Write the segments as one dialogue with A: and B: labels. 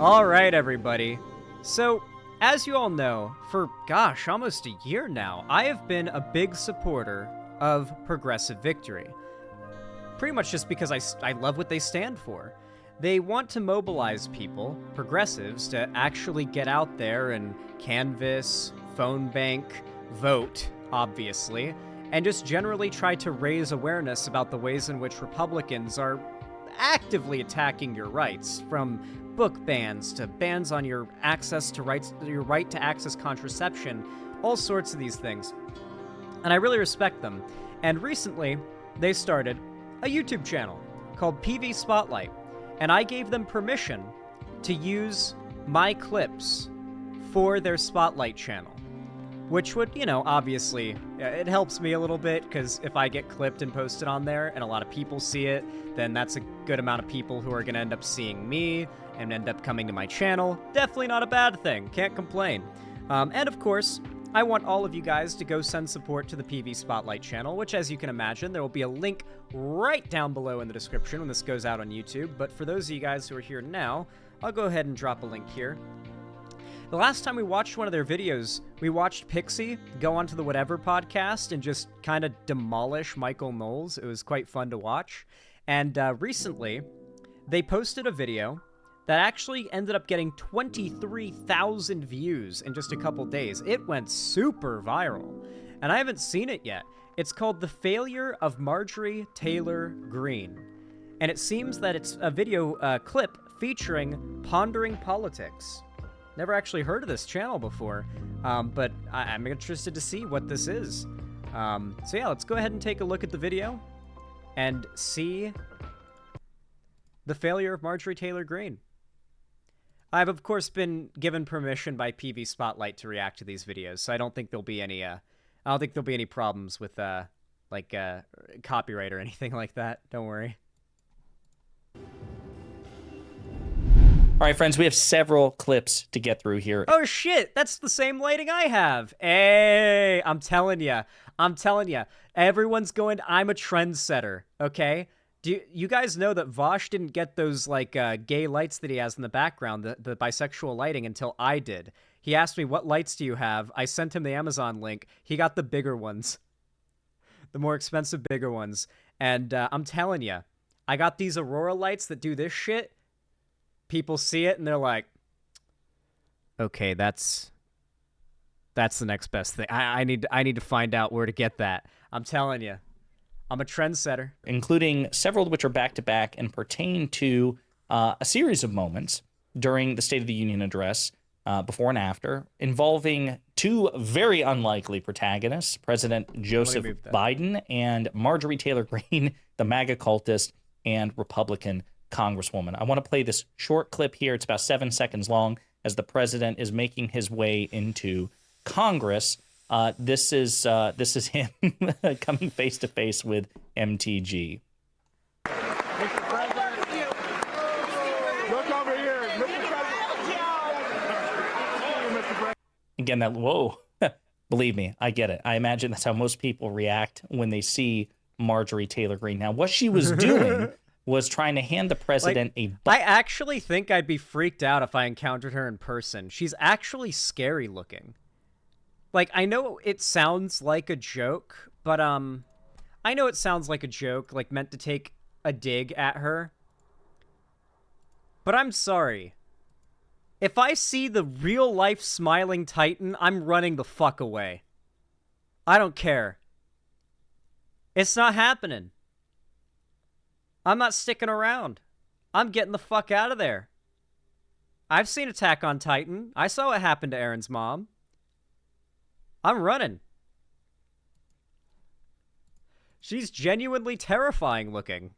A: All right, everybody. So, as you all know, for, gosh, almost a year now, I have been a big supporter of progressive victory. Pretty much just because I love what they stand for. They want to mobilize people, progressives, to actually get out there and canvass, phone bank, vote, obviously, and just generally try to raise awareness about the ways in which Republicans are actively attacking your rights, from book bans to bans on your your right to access contraception, all sorts of these things. And I really respect them. And recently, they started a YouTube channel called PV Spotlight, and I gave them permission to use my clips for their Spotlight channel, which would, obviously, it helps me a little bit, because if I get clipped and posted on there and a lot of people see it, then that's a good amount of people who are going to end up seeing me and end up coming to my channel. Definitely not a bad thing. Can't complain. And of course, I want all of you guys to go send support to the PV Spotlight channel, which, as you can imagine, there will be a link right down below in the description when this goes out on YouTube. But for those of you guys who are here now, I'll go ahead and drop a link here. The last time we watched one of their videos, we watched Pixie go onto the Whatever podcast and just kind of demolish Michael Knowles. It was quite fun to watch. And recently, they posted a video that actually ended up getting 23,000 views in just a couple days. It went super viral, and I haven't seen it yet. It's called The Failure of Marjorie Taylor Greene, and it seems that it's a video clip featuring Pondering Politics. Never actually heard of this channel before, but I'm interested to see what this is. So yeah, let's go ahead and take a look at the video and see The Failure of Marjorie Taylor Greene. I've, of course, been given permission by PV Spotlight to react to these videos, so I don't think there'll be any, problems with, copyright or anything like that. Don't worry.
B: All right, friends, we have several clips to get through here.
A: Oh, shit! That's the same lighting I have! Hey! I'm telling ya. Everyone's going, I'm a trendsetter, okay? Do you guys know that Vosh didn't get those, gay lights that he has in the background, the bisexual lighting, until I did? He asked me, what lights do you have? I sent him the Amazon link. He got the bigger ones. The more expensive, bigger ones. And I'm telling you, I got these Aurora lights that do this shit. People see it, and they're like, okay, that's the next best thing. I need to find out where to get that. I'm telling you. I'm a trendsetter.
B: Including several of which are back-to-back and pertain to a series of moments during the State of the Union address, before and after, involving two very unlikely protagonists, President Joseph Biden and Marjorie Taylor Greene, the MAGA cultist and Republican Congresswoman. I want to play this short clip here. It's about 7 seconds long as the president is making his way into Congress. This is him coming face to face with MTG.
C: Mr. President, look over here. Mr. President.
B: Again, that whoa. Believe me, I get it. I imagine that's how most people react when they see Marjorie Taylor Greene. Now, what she was doing was trying to hand the president a
A: I actually think I'd be freaked out if I encountered her in person. She's actually scary looking. I know it sounds like a joke, but, I know it sounds like a joke, meant to take a dig at her. But I'm sorry. If I see the real-life smiling Titan, I'm running the fuck away. I don't care. It's not happening. I'm not sticking around. I'm getting the fuck out of there. I've seen Attack on Titan. I saw what happened to Aaron's mom. I'm running. She's genuinely terrifying looking.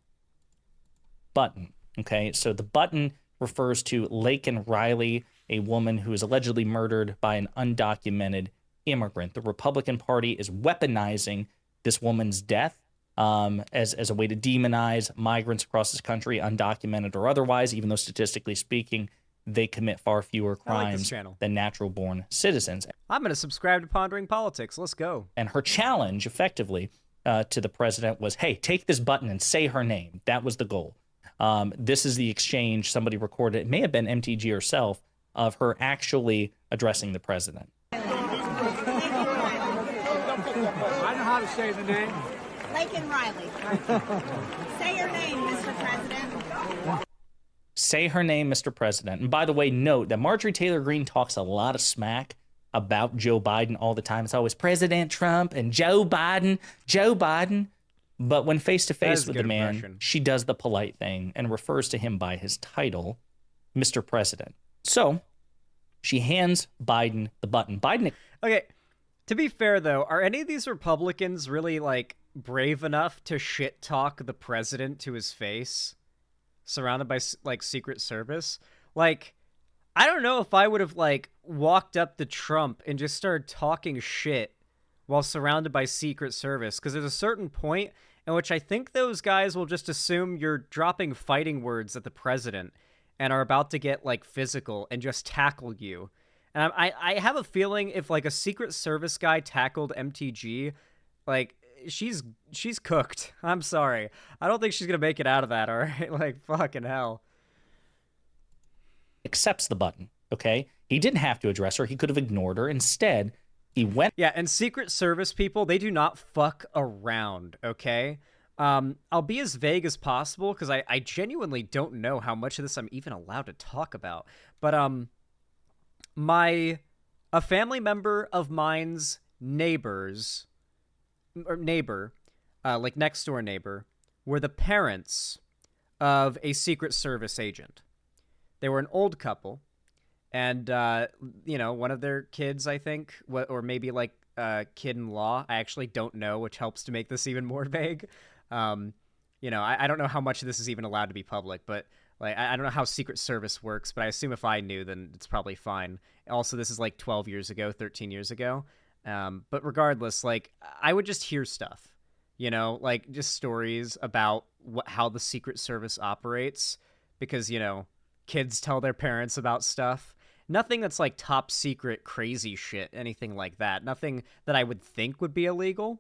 B: Button. Okay, so the button refers to Laken Riley, a woman who is allegedly murdered by an undocumented immigrant. The Republican Party is weaponizing this woman's death as a way to demonize migrants across this country, undocumented or otherwise, even though statistically speaking, they commit far fewer crimes than natural-born citizens.
A: I'm going to subscribe to Pondering Politics. Let's go.
B: And her challenge, effectively, to the president was, hey, take this button and say her name. That was the goal. This is the exchange somebody recorded. It may have been MTG herself, of her actually addressing the president.
C: I know how to say the name.
D: Lake and Riley. Say your name, Mr. President.
B: Say her name, Mr. President. And by the way, note that Marjorie Taylor Greene talks a lot of smack about Joe Biden all the time. It's always President Trump and Joe Biden, Joe Biden. But when face to face with the man, she does the polite thing and refers to him by his title, Mr. President. So she hands Biden the button. Biden.
A: Okay, to be fair though, are any of these Republicans really like brave enough to shit talk the president to his face, surrounded by like Secret Service? Like, I don't know if I would have like walked up to Trump and just started talking shit while surrounded by Secret Service, because there's a certain point in which I think those guys will just assume you're dropping fighting words at the president and are about to get like physical and just tackle you. And I have a feeling if like a Secret Service guy tackled MTG, like she's cooked. I'm sorry. I don't think she's gonna make it out of that. All right, like fucking hell.
B: Accepts the button. Okay, he didn't have to address her. He could have ignored her. Instead, he went.
A: Yeah, and Secret Service people, they do not fuck around. Okay. I'll be as vague as possible because I genuinely don't know how much of this I'm even allowed to talk about. But a family member of mine's neighbor, like next door neighbor, were the parents of a Secret Service agent. They were an old couple, and one of their kids, I think, or maybe like kid-in-law. I actually don't know, which helps to make this even more vague. I don't know how much of this is even allowed to be public, but like I don't know how Secret Service works, but I assume if I knew, then it's probably fine. Also, this is like 12 years ago, 13 years ago. But regardless, like I would just hear stuff, like just stories about how the Secret Service operates, because, kids tell their parents about stuff. Nothing that's like top secret, crazy shit, anything like that. Nothing that I would think would be illegal.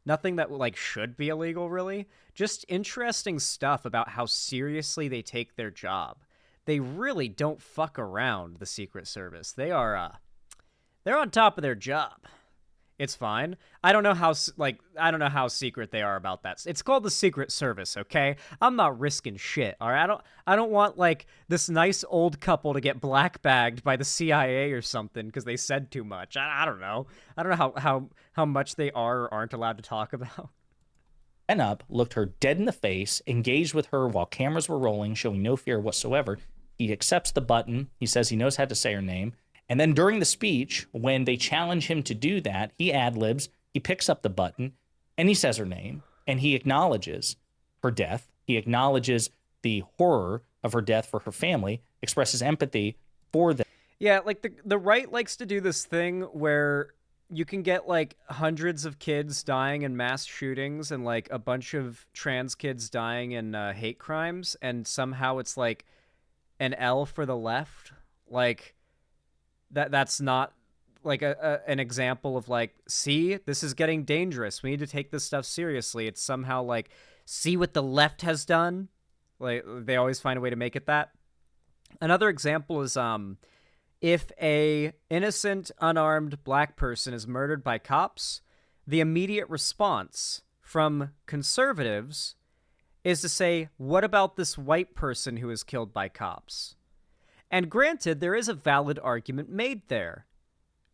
A: Nothing that like should be illegal, really. Just interesting stuff about how seriously they take their job. They really don't fuck around, the Secret Service. They're on top of their job. It's fine. I don't know how secret they are about that. It's called the Secret Service, okay? I'm not risking shit, all right? I don't want like this nice old couple to get black bagged by the CIA or something because they said too much. I don't know. I don't know how much they are or aren't allowed to talk about.
B: Went up, looked her dead in the face, engaged with her while cameras were rolling, showing no fear whatsoever. He accepts the button. He says he knows how to say her name. And then during the speech, when they challenge him to do that, he ad-libs, he picks up the button, and he says her name, and he acknowledges her death. He acknowledges the horror of her death for her family, expresses empathy for them.
A: Yeah, like the right likes to do this thing where you can get like hundreds of kids dying in mass shootings and like a bunch of trans kids dying in hate crimes, and somehow it's like an L for the left. Like that's not like an example of like, see, this is getting dangerous. We need to take this stuff seriously. It's somehow like, see what the left has done. Like they always find a way to make it that. Another example is if a innocent, unarmed black person is murdered by cops, the immediate response from conservatives is to say, what about this white person who was killed by cops? And granted, there is a valid argument made there.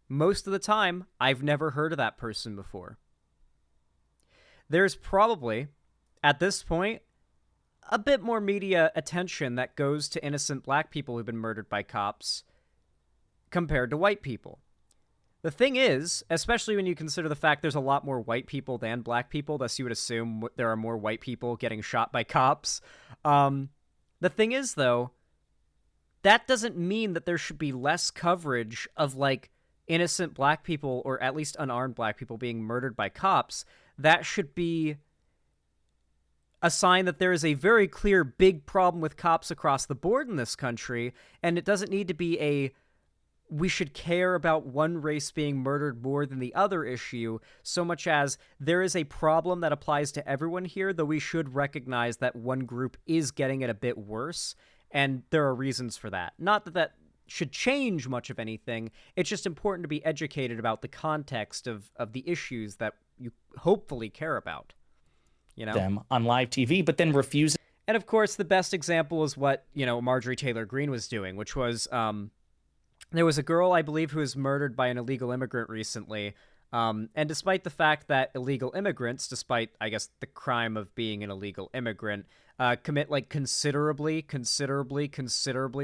A: Most of the time, I've never heard of that person before. There's probably, at this point, a bit more media attention that goes to innocent black people who've been murdered by cops compared to white people. The thing is, especially when you consider the fact there's a lot more white people than black people, thus you would assume there are more white people getting shot by cops. The thing is, though, that doesn't mean that there should be less coverage of, like, innocent black people, or at least unarmed black people, being murdered by cops. That should be a sign that there is a very clear big problem with cops across the board in this country, and it doesn't need to be a we should care about one race being murdered more than the other issue, so much as there is a problem that applies to everyone here, though we should recognize that one group is getting it a bit worse, and there are reasons for that. Not that that should change much of anything, it's just important to be educated about the context of the issues that you hopefully care about. You know?
B: Them on live TV, but then refuse.
A: And of course, the best example is what, Marjorie Taylor Greene was doing, which was, there was a girl, I believe, who was murdered by an illegal immigrant recently. And despite the fact that illegal immigrants, despite, I guess, the crime of being an illegal immigrant, commit like considerably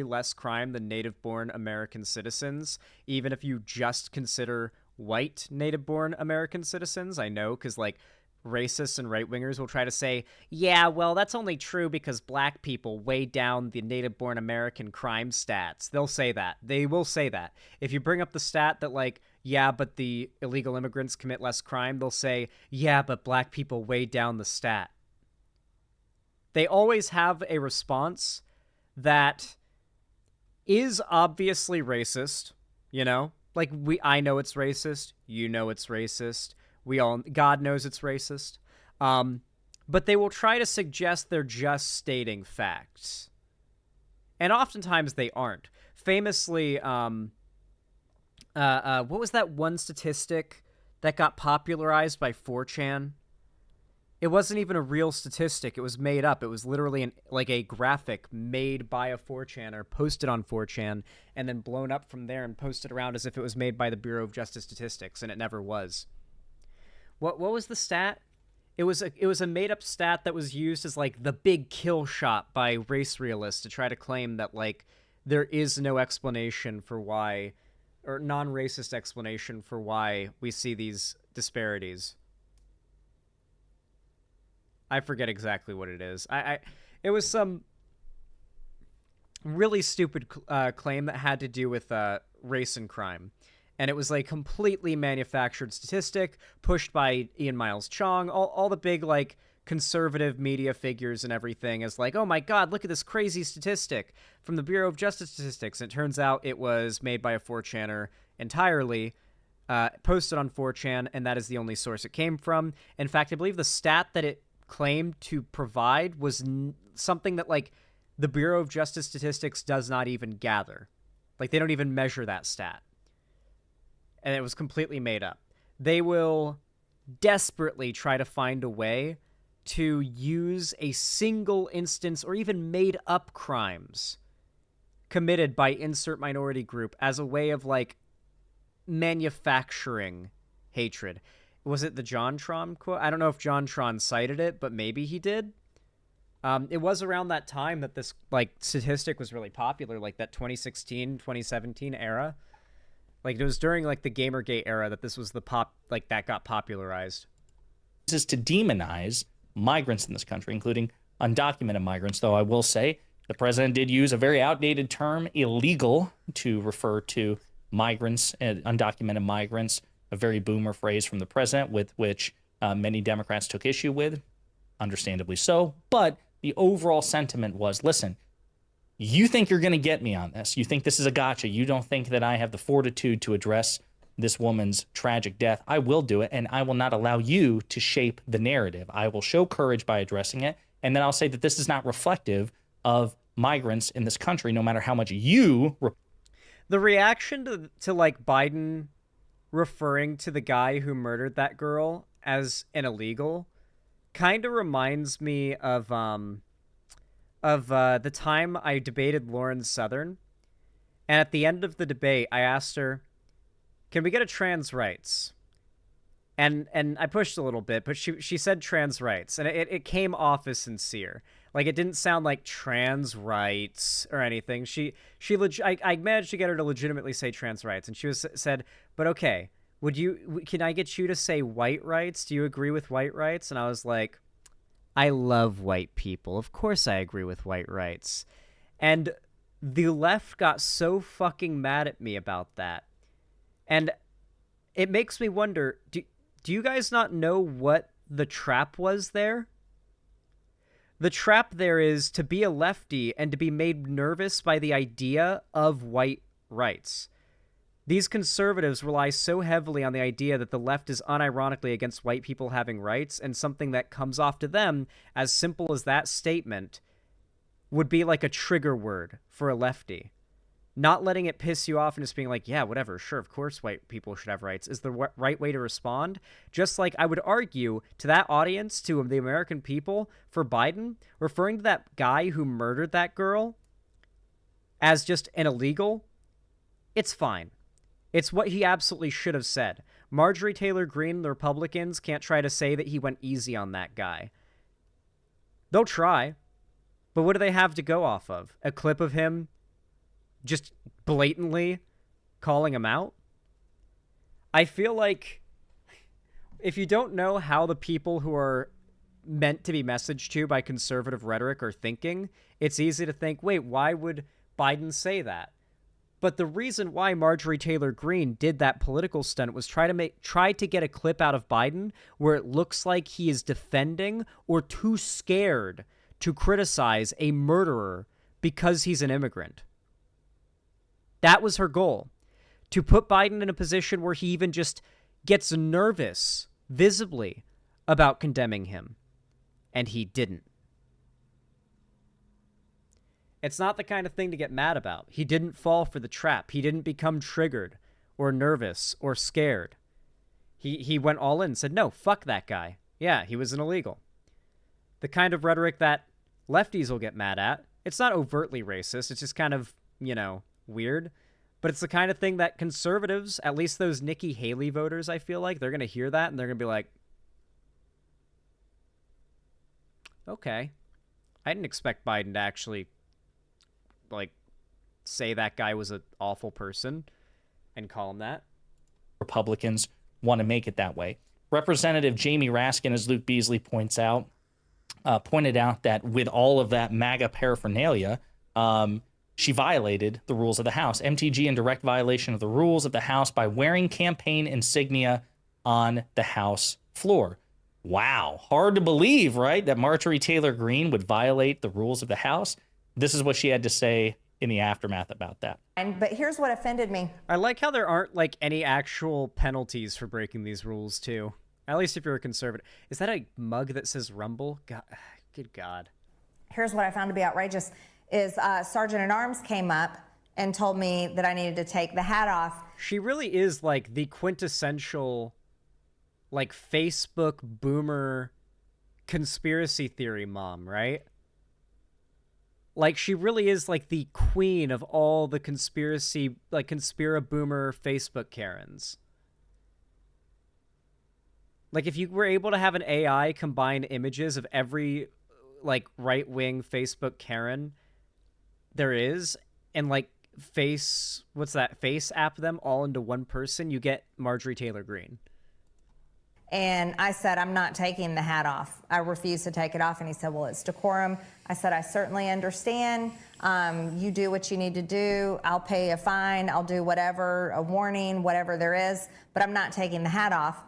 A: less crime than native-born American citizens, even if you just consider white native-born American citizens. I know, because like racists and right-wingers will try to say, yeah, well, that's only true because black people weigh down the native-born American crime stats. They'll say that. They will say that. If you bring up the stat that, like, yeah, but the illegal immigrants commit less crime, they'll say, yeah, but black people weigh down the stat. They always have a response that is obviously racist, Like, I know it's racist. You know it's racist. God knows it's racist. But they will try to suggest they're just stating facts. And oftentimes they aren't. Famously, what was that one statistic that got popularized by 4chan? It wasn't even a real statistic. It was made up. It was literally a graphic made by a 4chaner, posted on 4chan, and then blown up from there and posted around as if it was made by the Bureau of Justice Statistics, and it never was. What was the stat? It was a made up stat that was used as like the big kill shot by race realists to try to claim that like there is no explanation for why, or non-racist explanation for why we see these disparities. I forget exactly what it is. It was some really stupid claim that had to do with race and crime. And it was like completely manufactured statistic pushed by Ian Miles Chong, all the big like conservative media figures and everything as like, oh my God, look at this crazy statistic from the Bureau of Justice Statistics. And it turns out it was made by a 4chaner entirely, posted on 4chan, and that is the only source it came from. In fact, I believe the stat that it claimed to provide was something that like the Bureau of Justice Statistics does not even gather. Like they don't even measure that stat. And it was completely made up. They will desperately try to find a way to use a single instance or even made up crimes committed by insert minority group as a way of like manufacturing hatred. Was it the JonTron quote? I don't know if JonTron cited it, but maybe he did. It was around that time that this like statistic was really popular, like that 2016, 2017 era. Like, it was during, like, the Gamergate era that this was that got popularized.
B: This is to demonize migrants in this country, including undocumented migrants, though I will say the president did use a very outdated term, illegal, to refer to migrants and undocumented migrants, a very boomer phrase from the president with which many Democrats took issue with, understandably so. But the overall sentiment was, listen, you think you're going to get me on this. You think this is a gotcha. You don't think that I have the fortitude to address this woman's tragic death. I will do it, and I will not allow you to shape the narrative. I will show courage by addressing it, and then I'll say that this is not reflective of migrants in this country, no matter how much you...
A: The reaction to like, Biden referring to the guy who murdered that girl as an illegal kind of reminds me of the time I debated Lauren Southern. And at the end of the debate, I asked her, can we get a trans rights? And I pushed a little bit, but she said trans rights. And it came off as sincere. Like, it didn't sound like trans rights or anything. I managed to get her to legitimately say trans rights. And she said, but okay, can I get you to say white rights? Do you agree with white rights? And I was like, I love white people. Of course I agree with white rights. And the left got so fucking mad at me about that. And it makes me wonder, do you guys not know what the trap was there? The trap there is to be a lefty and to be made nervous by the idea of white rights. These conservatives rely so heavily on the idea that the left is unironically against white people having rights, and something that comes off to them as simple as that statement would be like a trigger word for a lefty. Not letting it piss you off and just being like, yeah, whatever, sure, of course white people should have rights, is the right way to respond. Just like I would argue to that audience, to the American people, for Biden, referring to that guy who murdered that girl as just an illegal, it's fine. It's what he absolutely should have said. Marjorie Taylor Greene, the Republicans, can't try to say that he went easy on that guy. They'll try, but what do they have to go off of? A clip of him just blatantly calling him out? I feel like if you don't know how the people who are meant to be messaged to by conservative rhetoric are thinking, it's easy to think, wait, why would Biden say that? But the reason why Marjorie Taylor Greene did that political stunt was try to get a clip out of Biden where it looks like he is defending or too scared to criticize a murderer because he's an immigrant. That was her goal, to put Biden in a position where he even just gets nervous, visibly, about condemning him. And he didn't. It's not the kind of thing to get mad about. He didn't fall for the trap. He didn't become triggered or nervous or scared. He went all in and said, no, fuck that guy. Yeah, he was an illegal. The kind of rhetoric that lefties will get mad at. It's not overtly racist. It's just kind of, weird. But it's the kind of thing that conservatives, at least those Nikki Haley voters, I feel like, they're going to hear that and they're going to be like, okay. I didn't expect Biden to actually say that guy was an awful person and call him that.
B: Republicans want to make it that way. Representative Jamie Raskin, as Luke Beasley pointed out that with all of that MAGA paraphernalia, she violated the rules of the House. MTG in direct violation of the rules of the House by wearing campaign insignia on the House floor. Wow. Hard to believe, right? That Marjorie Taylor Greene would violate the rules of the House. This is what she had to say in the aftermath about that.
E: But here's what offended me.
A: I like how there aren't any actual penalties for breaking these rules too. At least if you're a conservative. Is that a mug that says Rumble? God, good God.
E: Here's what I found to be outrageous is Sergeant-at-Arms came up and told me that I needed to take the hat off.
A: She really is the quintessential Facebook boomer conspiracy theory mom, right? She really is the queen of all the conspiracy, conspira boomer Facebook Karens. If you were able to have an AI combine images of every right-wing Facebook Karen there is and face app them all into one person, you get Marjorie Taylor Greene.
E: And I said, I'm not taking the hat off. I refuse to take it off. And he said, well, it's decorum. I said, I certainly understand. You do what you need to do. I'll pay a fine. I'll do whatever, a warning, whatever there is. But I'm not taking the hat off.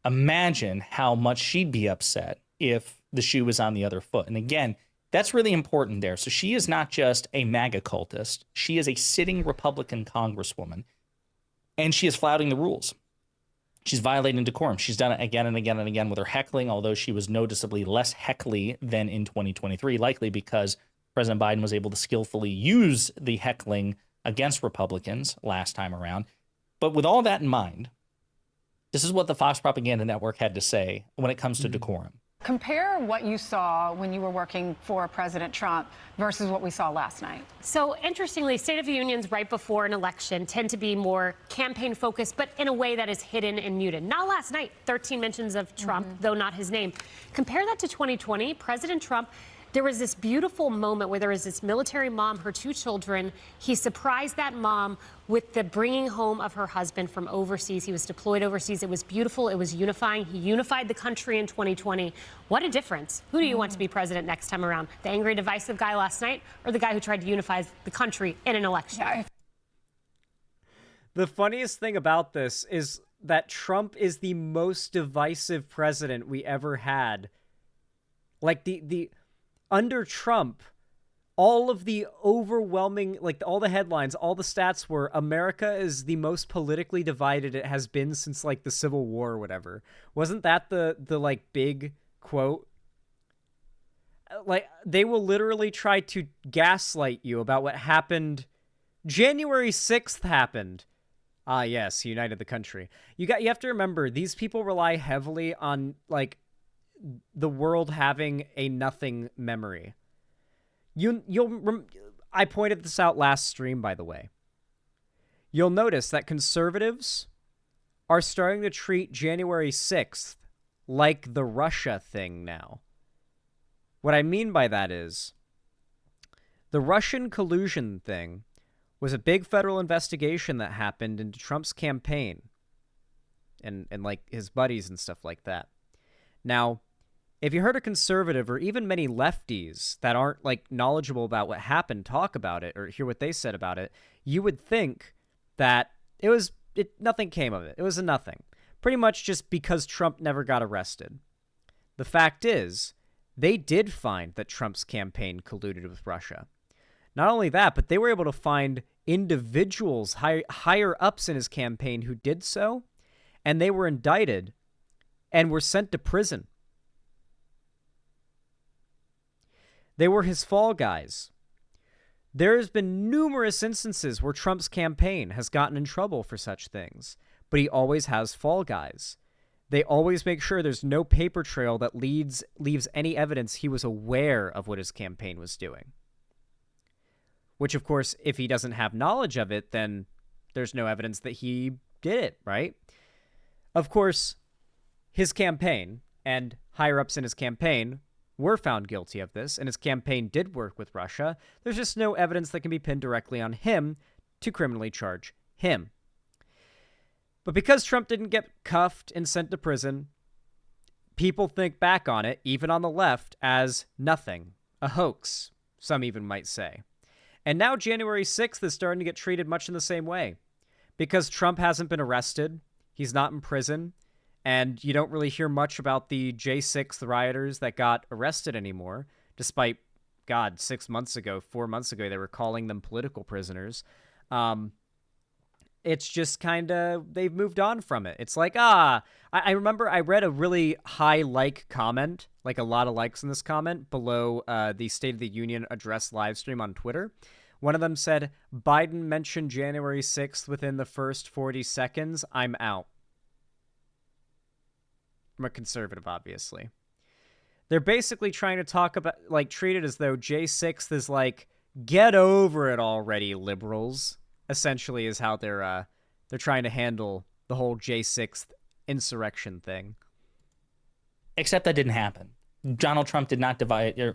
B: Imagine how much she'd be upset if the shoe was on the other foot. And again, that's really important there. So she is not just a MAGA cultist. She is a sitting Republican congresswoman. And she is flouting the rules. She's violating decorum. She's done it again and again and again with her heckling, although she was noticeably less heckly than in 2023, likely because President Biden was able to skillfully use the heckling against Republicans last time around. But with all that in mind, this is what the Fox Propaganda Network had to say when it comes to decorum.
F: Compare what you saw when you were working for President Trump versus what we saw last night.
G: So interestingly, State of the Unions right before an election tend to be more campaign focused, but in a way that is hidden and muted. Not last night, 13 mentions of Trump, though not his name. Compare that to 2020, President Trump. There was this beautiful moment where there was this military mom, her two children. He surprised that mom with the bringing home of her husband from overseas. He was deployed overseas. It was beautiful. It was unifying. He unified the country in 2020. What a difference. Who do you want to be president next time around? The angry, divisive guy last night or the guy who tried to unify the country in an election?
F: Yeah.
A: The funniest thing about this is that Trump is the most divisive president we ever had. Under Trump, all of the overwhelming, like all the headlines, all the stats were America is the most politically divided it has been since like the Civil War or whatever. Wasn't that the like big quote? Like they will literally try to gaslight you about what happened. January 6th happened. Ah, yes, he united the country. You have to remember, these people rely heavily on like the world having a nothing memory. I pointed this out last stream, by the way. You'll notice that conservatives are starting to treat January 6th like the Russia thing now. What I mean by that is the Russian collusion thing was a big federal investigation that happened into Trump's campaign and like his buddies and stuff like that. Now, if you heard a conservative or even many lefties that aren't like knowledgeable about what happened talk about it or hear what they said about it, you would think that nothing came of it. It was a nothing. Pretty much just because Trump never got arrested. The fact is, they did find that Trump's campaign colluded with Russia. Not only that, but they were able to find individuals higher ups in his campaign who did so, and they were indicted and were sent to prison. They were his fall guys. There's been numerous instances where Trump's campaign has gotten in trouble for such things, but he always has fall guys. They always make sure there's no paper trail that leaves any evidence he was aware of what his campaign was doing. Which, of course, if he doesn't have knowledge of it, then there's no evidence that he did it, right? Of course, his campaign and higher-ups in his campaign were found guilty of this, and his campaign did work with Russia. There's just no evidence that can be pinned directly on him to criminally charge him. But because Trump didn't get cuffed and sent to prison, people think back on it, even on the left, as nothing, a hoax, some even might say. And now January 6th is starting to get treated much in the same way. Because Trump hasn't been arrested, he's not in prison, and you don't really hear much about the J6 rioters that got arrested anymore, despite, 6 months ago, 4 months ago, they were calling them political prisoners. It's just kind of, they've moved on from it. It's like, I remember I read a really high like comment, like a lot of likes in this comment, below the State of the Union address live stream on Twitter. One of them said, Biden mentioned January 6th within the first 40 seconds. I'm out. From a conservative, obviously. They're basically trying to talk about, like, treat it as though J6 is like, get over it already, liberals. Essentially is how they're trying to handle the whole J6th insurrection thing.
B: Except that didn't happen. Donald Trump did not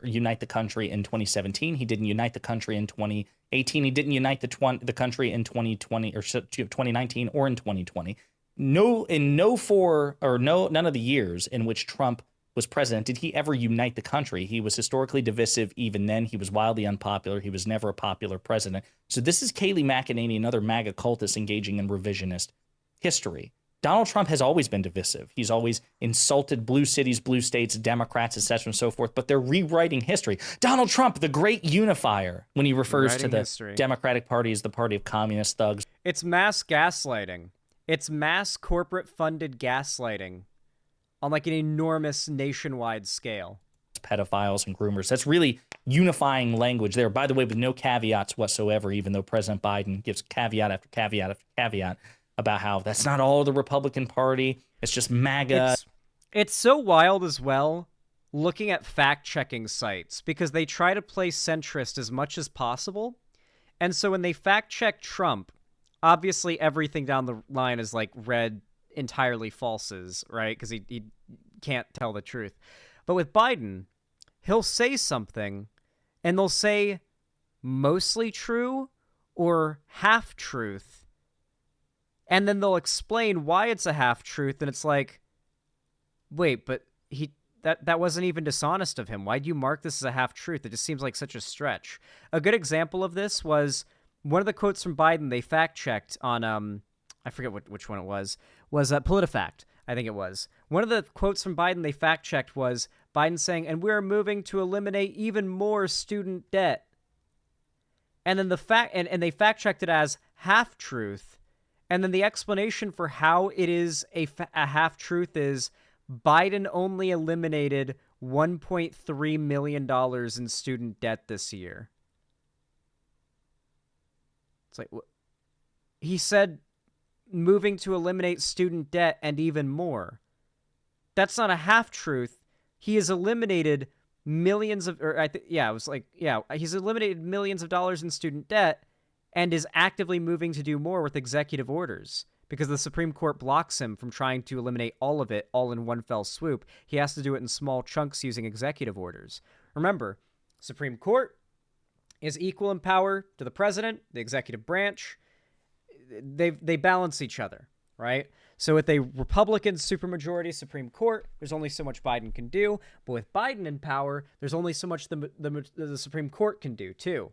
B: unite the country in 2017. He didn't unite the country in 2018. He didn't unite the country in 2020 or 2019 or in 2020. None of the years in which Trump was president did he ever unite the country. He was historically divisive even then. He was wildly unpopular. He was never a popular president. So this is Kayleigh McEnany, another MAGA cultist engaging in revisionist history. Donald Trump has always been divisive. He's always insulted blue cities, blue states, Democrats, etc., and so forth, but they're rewriting history. Donald Trump, the great unifier, when he refers to the Democratic Party as the party of communist thugs.
A: It's mass gaslighting. It's mass corporate-funded gaslighting on like an enormous nationwide scale.
B: Pedophiles and groomers. That's really unifying language there. By the way, with no caveats whatsoever, even though President Biden gives caveat after caveat after caveat about how that's not all the Republican Party. It's just MAGA.
A: It's so wild as well looking at fact-checking sites because they try to play centrist as much as possible. And so when they fact-check Trump, obviously everything down the line is like read entirely falses, right? Because he can't tell the truth. But with Biden, he'll say something and they'll say mostly true or half-truth. And then they'll explain why it's a half-truth, and it's like, wait, but that wasn't even dishonest of him. Why'd you mark this as a half-truth? It just seems like such a stretch. A good example of this was one of the quotes from Biden they fact-checked on, I forget which one it was PolitiFact, I think it was. One of the quotes from Biden they fact-checked was Biden saying, and we're moving to eliminate even more student debt. And then and they fact checked it as half truth. And then the explanation for how it is a half truth is Biden only eliminated $1.3 million in student debt this year. It's like, he said moving to eliminate student debt and even more. That's not a half truth. He has eliminated millions of, he's eliminated millions of dollars in student debt and is actively moving to do more with executive orders because the Supreme Court blocks him from trying to eliminate all of it all in one fell swoop. He has to do it in small chunks using executive orders. Remember, Supreme Court is equal in power to the president, the executive branch. They balance each other, right? So with a Republican supermajority Supreme Court, there's only so much Biden can do. But with Biden in power, there's only so much the Supreme Court can do, too.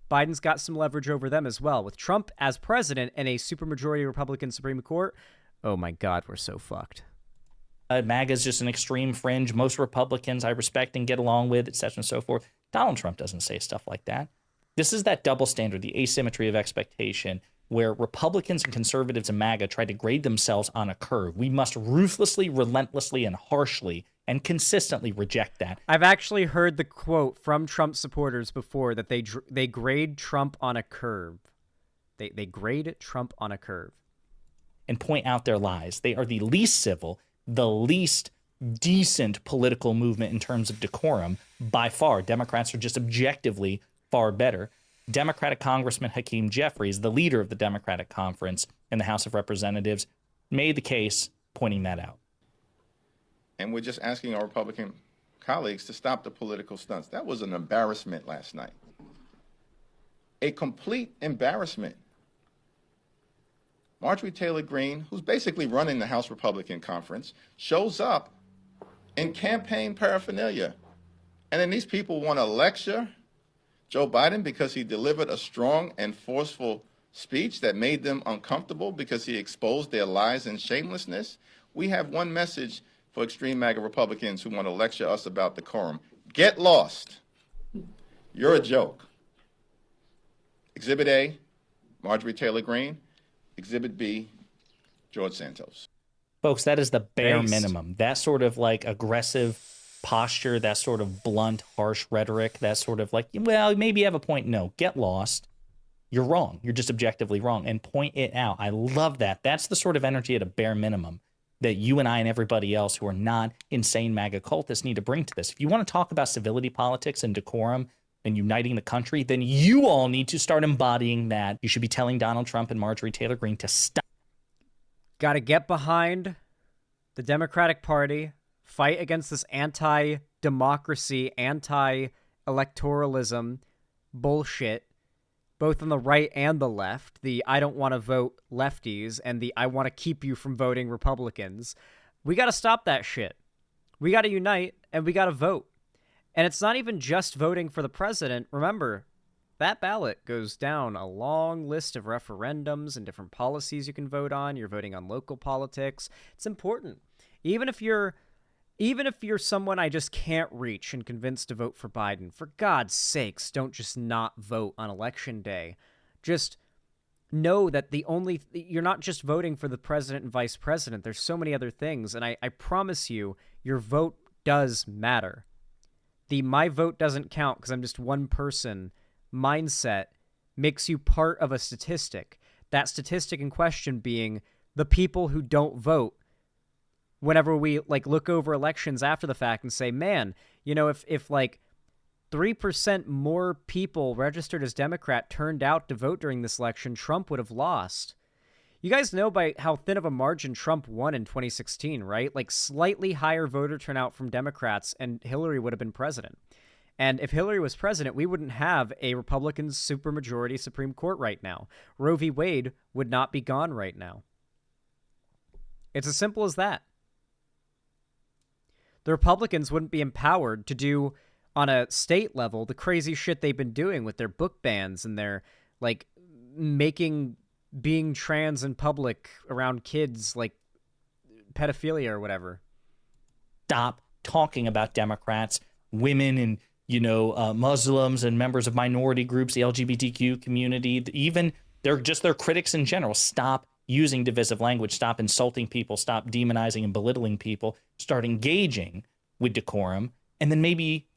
A: Biden's got some leverage over them as well. With Trump as president and a supermajority Republican Supreme Court, oh my God, we're so fucked.
B: MAGA's just an extreme fringe. Most Republicans I respect and get along with, et cetera and so forth. Donald Trump doesn't say stuff like that. This is that double standard, the asymmetry of expectation, where Republicans and conservatives and MAGA try to grade themselves on a curve. We must ruthlessly, relentlessly, and harshly and consistently reject that.
A: I've actually heard the quote from Trump supporters before that they grade Trump on a curve. They grade Trump on a curve.
B: And point out their lies. They are the least civil, the least decent political movement in terms of decorum by far. Democrats are just objectively far better. Democratic Congressman Hakeem Jeffries, the leader of the Democratic Conference in the House of Representatives, made the case pointing that out.
H: And we're just asking our Republican colleagues to stop the political stunts. That was an embarrassment last night. A complete embarrassment. Marjorie Taylor Greene, who's basically running the House Republican Conference, shows up in campaign paraphernalia. And then these people want to lecture Joe Biden because he delivered a strong and forceful speech that made them uncomfortable because he exposed their lies and shamelessness. We have one message for extreme MAGA Republicans who want to lecture us about decorum. Get lost. You're a joke. Exhibit A, Marjorie Taylor Greene. Exhibit B, George Santos.
B: Folks, that is the bare minimum. That sort of like aggressive posture, that sort of blunt, harsh rhetoric, that sort of like, well, maybe you have a point. No, get lost. You're wrong. You're just objectively wrong, and point it out. I love that. That's the sort of energy at a bare minimum that you and I and everybody else who are not insane MAGA cultists need to bring to this. If you want to talk about civility politics and decorum and uniting the country, then you all need to start embodying that. You should be telling Donald Trump and Marjorie Taylor Greene to stop.
A: Got to get behind the Democratic Party, fight against this anti-democracy, anti-electoralism bullshit, both on the right and the left, the I don't want to vote lefties and the I want to keep you from voting Republicans. We got to stop that shit. We got to unite and we got to vote. And it's not even just voting for the president. Remember, that ballot goes down a long list of referendums and different policies you can vote on. You're voting on local politics. It's important. Even if you're someone I just can't reach and convince to vote for Biden, for God's sakes, don't just not vote on election day. Just know that you're not just voting for the president and vice president. There's so many other things. And I promise you, your vote does matter. The my vote doesn't count because I'm just one person mindset makes you part of a statistic. That statistic in question being the people who don't vote. Whenever we look over elections after the fact and say, man, if 3% more people registered as Democrat turned out to vote during this election, Trump would have lost. You guys know by how thin of a margin Trump won in 2016, right? Slightly higher voter turnout from Democrats and Hillary would have been president. And if Hillary was president, we wouldn't have a Republican supermajority Supreme Court right now. Roe v. Wade would not be gone right now. It's as simple as that. The Republicans wouldn't be empowered to do on a state level the crazy shit they've been doing with their book bans and their making being trans in public around kids pedophilia or whatever.
B: Stop talking about Democrats, women, and Muslims and members of minority groups, the LGBTQ community, even they're critics in general. Stop using divisive language, stop insulting people, stop demonizing and belittling people, start engaging with decorum, and then maybe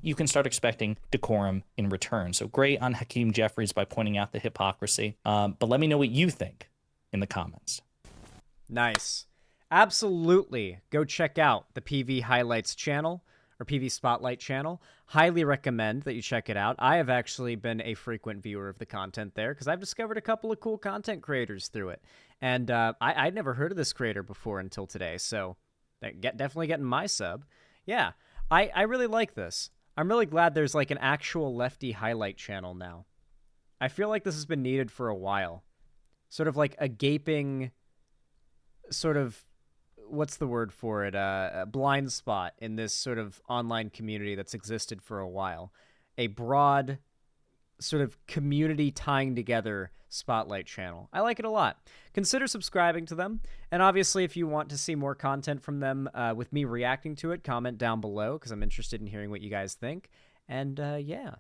B: you can start expecting decorum in return. So great on Hakeem Jeffries by pointing out the hypocrisy. But let me know what you think in the comments.
A: Nice. Absolutely. Go check out the PV Highlights channel or PV Spotlight channel. Highly recommend that you check it out. I have actually been a frequent viewer of the content there because I've discovered a couple of cool content creators through it. And I'd never heard of this creator before until today, so definitely getting my sub. Yeah, I really like this. I'm really glad there's like an actual lefty highlight channel now. I feel like this has been needed for a while. Sort of like a gaping, sort of, what's the word for it? A blind spot in this sort of online community that's existed for a while. A broad sort of community tying together spotlight channel. I like it a lot. Consider subscribing to them. And obviously, if you want to see more content from them with me reacting to it, comment down below because I'm interested in hearing what you guys think. And yeah.